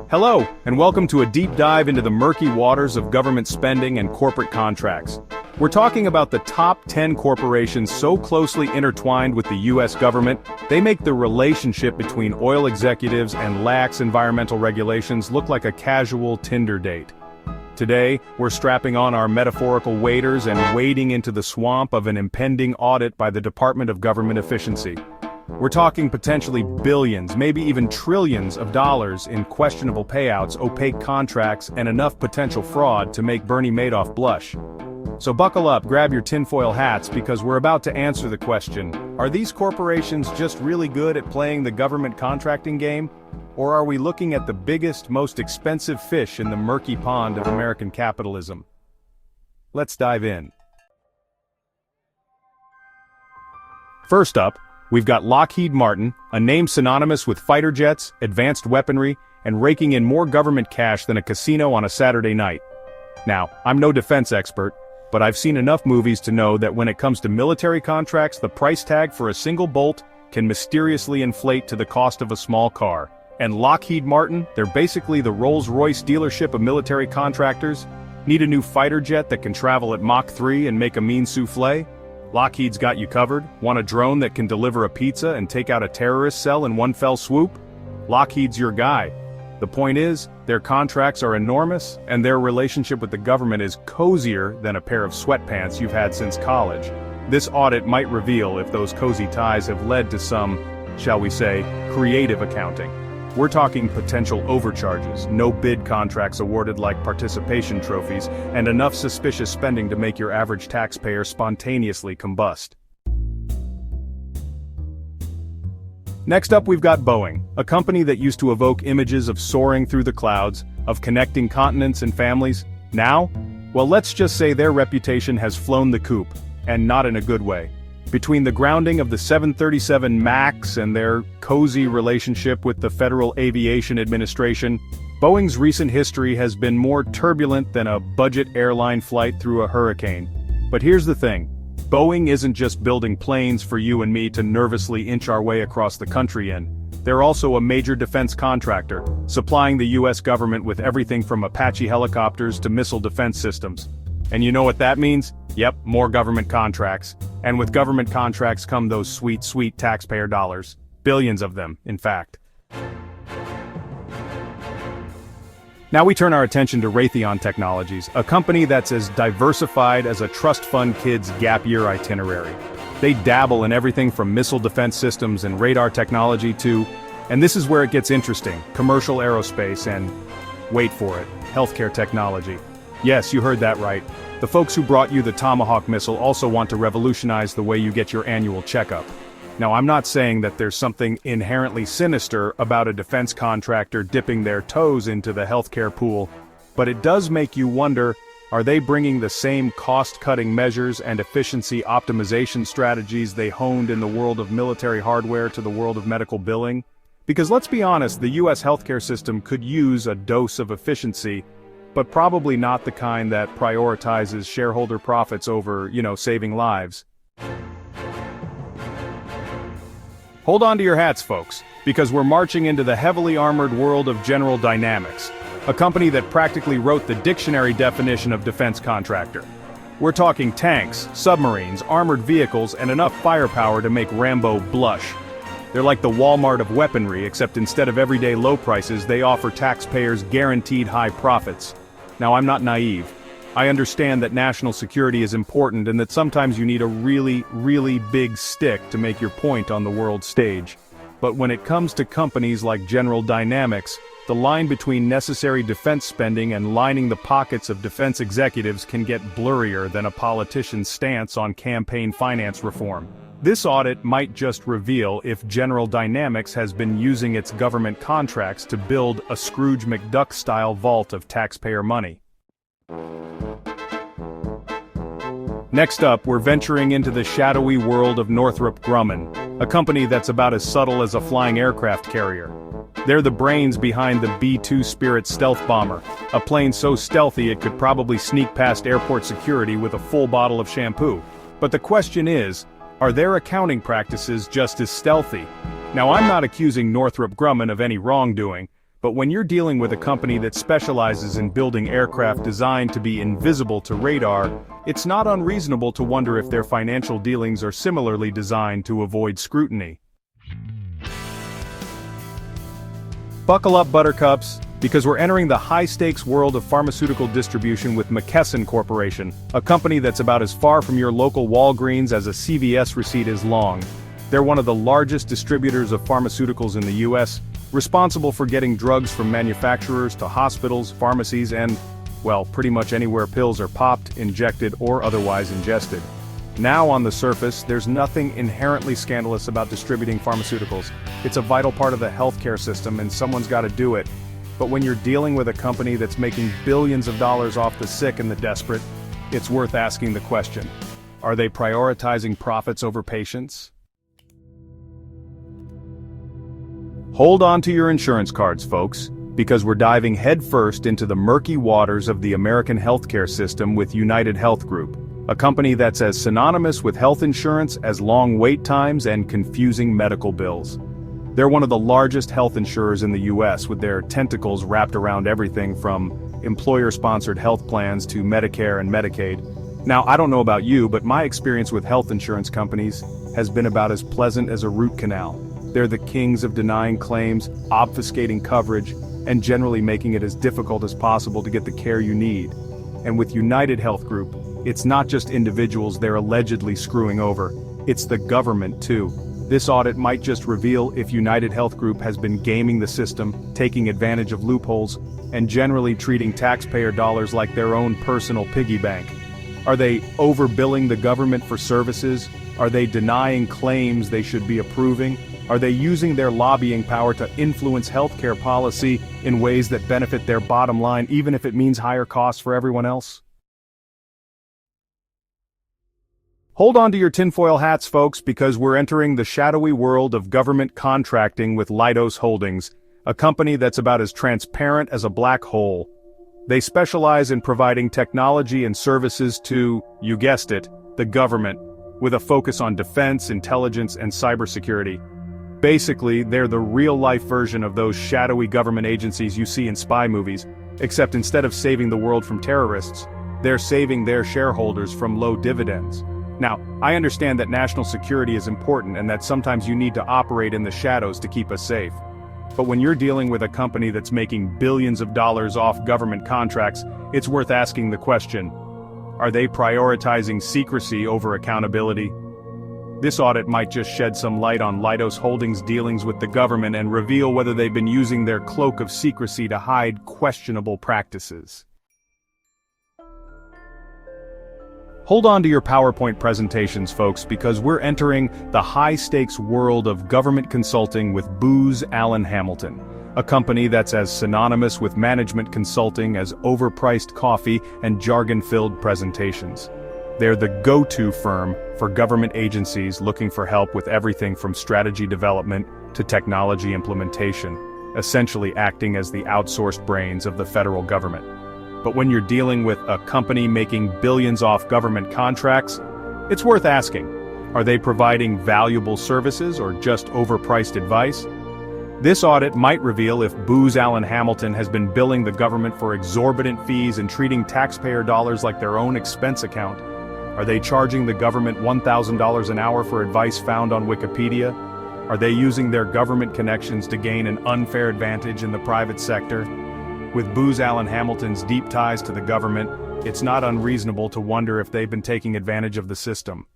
Hello, and welcome to a deep dive into the murky waters of government spending and corporate contracts. We're talking about the top 10 corporations so closely intertwined with the US government, they make the relationship between oil executives and lax environmental regulations look like a casual Tinder date. Today, we're strapping on our metaphorical waders and wading into the swamp of an impending audit by the Department of Government Efficiency. We're talking potentially billions, maybe even trillions of dollars in questionable payouts, opaque contracts, and enough potential fraud to make Bernie Madoff blush. So buckle up, grab your tinfoil hats, because we're about to answer the question, are these corporations just really good at playing the government contracting game? Or are we looking at the biggest, most expensive fish in the murky pond of American capitalism? Let's dive in. First up, we've got Lockheed Martin, a name synonymous with fighter jets, advanced weaponry, and raking in more government cash than a casino on a Saturday night. Now, I'm no defense expert, but I've seen enough movies to know that when it comes to military contracts, the price tag for a single bolt can mysteriously inflate to the cost of a small car. And Lockheed Martin, they're basically the Rolls-Royce dealership of military contractors. Need a new fighter jet that can travel at Mach 3 and make a mean souffle? Lockheed's got you covered. Want a drone that can deliver a pizza and take out a terrorist cell in one fell swoop? Lockheed's your guy. The point is, their contracts are enormous, and their relationship with the government is cozier than a pair of sweatpants you've had since college. This audit might reveal if those cozy ties have led to some, shall we say, creative accounting. We're talking potential overcharges, no bid contracts awarded like participation trophies, and enough suspicious spending to make your average taxpayer spontaneously combust. Next up, we've got Boeing, a company that used to evoke images of soaring through the clouds, of connecting continents and families. Now, well, let's just say their reputation has flown the coop, and not in a good way. Between the grounding of the 737 MAX and their cozy relationship with the Federal Aviation Administration, Boeing's recent history has been more turbulent than a budget airline flight through a hurricane. But here's the thing. Boeing isn't just building planes for you and me to nervously inch our way across the country in. They're also a major defense contractor, supplying the US government with everything from Apache helicopters to missile defense systems. And you know what that means? Yep, more government contracts. And with government contracts come those sweet, sweet taxpayer dollars. Billions of them, in fact. Now we turn our attention to Raytheon Technologies, a company that's as diversified as a trust fund kid's gap year itinerary. They dabble in everything from missile defense systems and radar technology to, and this is where it gets interesting, commercial aerospace and, wait for it, healthcare technology. Yes, you heard that right. The folks who brought you the Tomahawk missile also want to revolutionize the way you get your annual checkup. Now, I'm not saying that there's something inherently sinister about a defense contractor dipping their toes into the healthcare pool, but it does make you wonder, are they bringing the same cost-cutting measures and efficiency optimization strategies they honed in the world of military hardware to the world of medical billing? Because let's be honest, the US healthcare system could use a dose of efficiency, but probably not the kind that prioritizes shareholder profits over, saving lives. Hold on to your hats, folks, because we're marching into the heavily armored world of General Dynamics, a company that practically wrote the dictionary definition of defense contractor. We're talking tanks, submarines, armored vehicles, and enough firepower to make Rambo blush. They're like the Walmart of weaponry, except instead of everyday low prices, they offer taxpayers guaranteed high profits. Now, I'm not naive. I understand that national security is important and that sometimes you need a really, really big stick to make your point on the world stage. But when it comes to companies like General Dynamics, the line between necessary defense spending and lining the pockets of defense executives can get blurrier than a politician's stance on campaign finance reform. This audit might just reveal if General Dynamics has been using its government contracts to build a Scrooge McDuck-style vault of taxpayer money. Next up, we're venturing into the shadowy world of Northrop Grumman, a company that's about as subtle as a flying aircraft carrier. They're the brains behind the B-2 Spirit stealth bomber, a plane so stealthy it could probably sneak past airport security with a full bottle of shampoo. But the question is, Are their accounting practices just as stealthy? Now, I'm not accusing Northrop Grumman of any wrongdoing, but when you're dealing with a company that specializes in building aircraft designed to be invisible to radar, it's not unreasonable to wonder if their financial dealings are similarly designed to avoid scrutiny. Buckle up, Buttercups, because we're entering the high-stakes world of pharmaceutical distribution with McKesson Corporation, a company that's about as far from your local Walgreens as a CVS receipt is long. They're one of the largest distributors of pharmaceuticals in the U.S., responsible for getting drugs from manufacturers to hospitals, pharmacies, and, well, pretty much anywhere pills are popped, injected, or otherwise ingested. Now on the surface, there's nothing inherently scandalous about distributing pharmaceuticals. It's a vital part of the healthcare system and someone's got to do it. But when you're dealing with a company that's making billions of dollars off the sick and the desperate, it's worth asking the question: are they prioritizing profits over patients? Hold on to your insurance cards, folks, because we're diving headfirst into the murky waters of the American healthcare system with United Health Group, a company that's as synonymous with health insurance as long wait times and confusing medical bills. They're one of the largest health insurers in the U.S., with their tentacles wrapped around everything from employer-sponsored health plans to Medicare and Medicaid. Now, I don't know about you, but my experience with health insurance companies has been about as pleasant as a root canal. They're the kings of denying claims, obfuscating coverage, and generally making it as difficult as possible to get the care you need. And with United Health Group, it's not just individuals they're allegedly screwing over, it's the government too. This audit might just reveal if United Health Group has been gaming the system, taking advantage of loopholes, and generally treating taxpayer dollars like their own personal piggy bank. Are they overbilling the government for services? Are they denying claims they should be approving? Are they using their lobbying power to influence healthcare policy in ways that benefit their bottom line, even if it means higher costs for everyone else? Hold on to your tinfoil hats, folks, because we're entering the shadowy world of government contracting with Leidos Holdings, a company that's about as transparent as a black hole. They specialize in providing technology and services to, you guessed it, the government, with a focus on defense, intelligence, and cybersecurity. Basically, they're the real-life version of those shadowy government agencies you see in spy movies, except instead of saving the world from terrorists, they're saving their shareholders from low dividends. Now, I understand that national security is important and that sometimes you need to operate in the shadows to keep us safe. But when you're dealing with a company that's making billions of dollars off government contracts, it's worth asking the question: are they prioritizing secrecy over accountability? This audit might just shed some light on Leidos Holdings' dealings with the government and reveal whether they've been using their cloak of secrecy to hide questionable practices. Hold on to your PowerPoint presentations, folks, because we're entering the high-stakes world of government consulting with Booz Allen Hamilton, a company that's as synonymous with management consulting as overpriced coffee and jargon-filled presentations. They're the go-to firm for government agencies looking for help with everything from strategy development to technology implementation, essentially acting as the outsourced brains of the federal government. But when you're dealing with a company making billions off government contracts, it's worth asking: are they providing valuable services or just overpriced advice? This audit might reveal if Booz Allen Hamilton has been billing the government for exorbitant fees and treating taxpayer dollars like their own expense account. Are they charging the government $1,000 an hour for advice found on Wikipedia? Are they using their government connections to gain an unfair advantage in the private sector? With Booz Allen Hamilton's deep ties to the government, it's not unreasonable to wonder if they've been taking advantage of the system.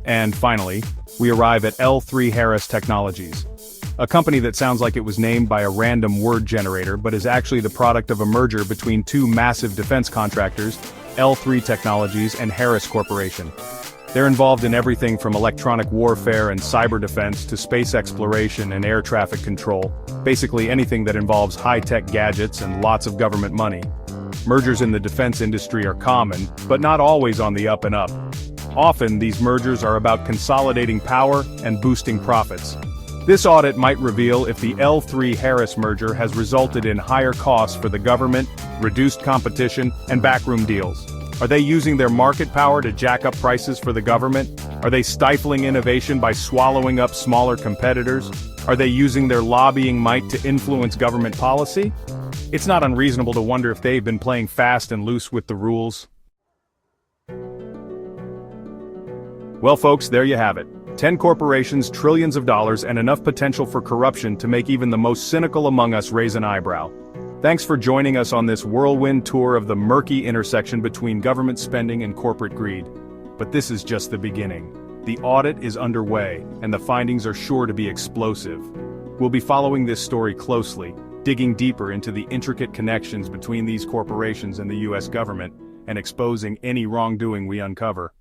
And finally, we arrive at L3 Harris Technologies, a company that sounds like it was named by a random word generator but is actually the product of a merger between two massive defense contractors, L3 Technologies and Harris Corporation. They're involved in everything from electronic warfare and cyber defense to space exploration and air traffic control, basically anything that involves high-tech gadgets and lots of government money. Mergers in the defense industry are common, but not always on the up and up. Often, these mergers are about consolidating power and boosting profits. This audit might reveal if the L3 Harris merger has resulted in higher costs for the government, reduced competition, and backroom deals. Are they using their market power to jack up prices for the government? Are they stifling innovation by swallowing up smaller competitors? Are they using their lobbying might to influence government policy? It's not unreasonable to wonder if they've been playing fast and loose with the rules. Well, folks, there you have it. 10 corporations, trillions of dollars, and enough potential for corruption to make even the most cynical among us raise an eyebrow. Thanks for joining us on this whirlwind tour of the murky intersection between government spending and corporate greed. But this is just the beginning. The audit is underway, and the findings are sure to be explosive. We'll be following this story closely, digging deeper into the intricate connections between these corporations and the U.S. government, and exposing any wrongdoing we uncover.